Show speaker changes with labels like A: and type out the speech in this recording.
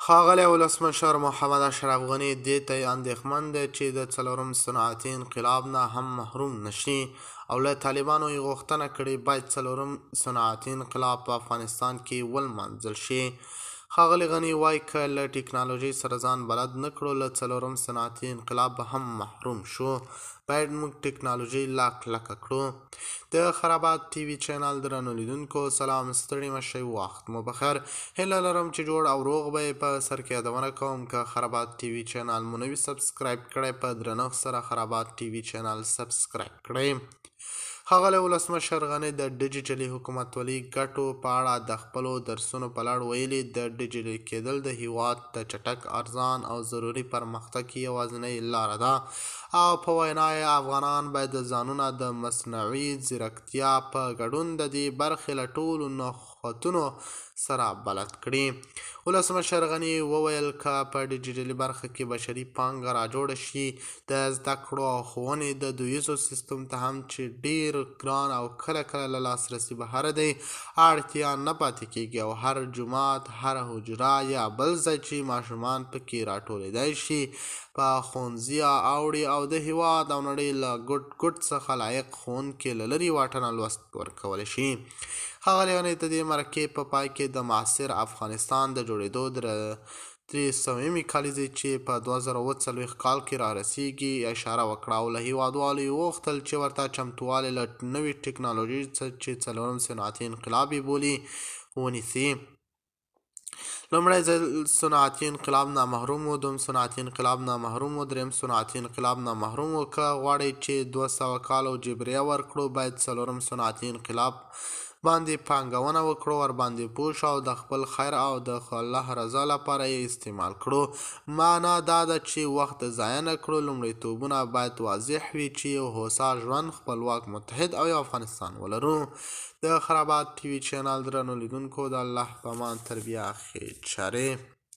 A: ښاغلی ولسمشر محمد اشرف غني دې ته اندېښمن دی چې د څلورم صنعتي انقلاب نه هم محروم نشي او له طالبانو یې غوښتنه کړې باید څلورم صنعتي انقلاب په افغانستان کې ولمانځل شي. ښاغلی غني وایي که له ټکنالوژۍ سره ځان بلد نه کړو له څلورم صنعتي انقلاب به هم محروم شو. باید موږ ټکنالوژي لا کلکه کړو. د خرابات ټي وي چینل درنو لیدونکو سلام، ستړي مشئ، وخت مو بخیر. هیله لرم چې جوړ او روغ به یې. په سر کې یادونه کوم که خرابات ټي وي چینل مو نوي سبسکرایب کړی په درنښت سره خرابات ټي وي چینل سبسکرایب کړئ. ښاغلی ولسمشر غني د ډیجیټلي حکومتولۍ ګټو په اړه د خپلو درسونو په لړ ویلي د ډیجیټلي کېدل د هیواد د چټک، ارزان او ضروري پرمختګ یوازینۍ لاره ده او په وینا یې افغانان باید ځانونه د مصنوعي ځیرکتیا په ګډون د دې برخې له ټولو نښتونو سره بلد کړي. ولسمشر غني وویل که په ډیجیټلي برخه کې بشري پانګه راجوړه شي د زده کړو او ښوونې د دودیزو سیستم ته هم چې ډیر ګران او کله کله له لاسرسي بهر دی اړتیا نه پاتې کیږي او هر جومات، هر حجره یا بل ځای چې ماشومان پکې راټولېدای شي په ښوونځي اوړي او د هیواد او نړۍ له ګوټ ګوټ څخه لایق ښوونکي له لرې واټنه لوست ورکولی شي. ښاغلی غني د دې مرکې په پای کې د معاصر افغانستان د جوړېدو درې سوهمې کلیزې چې په 2040 کال کې را رسیږي اشاره وکړه او له هیوادوالو یې وغوښتل چې ورته چمتووالی له نوې ټکنالوژۍ چې څلورم صنعتي انقلاب یې بولي ونیسي. لومړی ځل صنعتي انقلاب نه محروم و، دویم صنعتي انقلاب نه محروم و، دریم صنعتي انقلاب نه محروم و. که غواړئ چې 200 کالو جبریه ورکړو باید څلورم صنعتي انقلاب باندې پانګونه وکړو، ورباندې پوه شو او د خپل خیر او د الله رضا لپاره یې استعمال کړو. معنا دا ده چې وخت ضایع نه کړو. لومړیتوبونه باید واضح وي چې یو هوسا ژوند، خپلواک، متحد او یو افغانستان ولرو. د خرابات ټي وي چینل درنو لیدونکو د الله په امان تر بیا ښې چارې.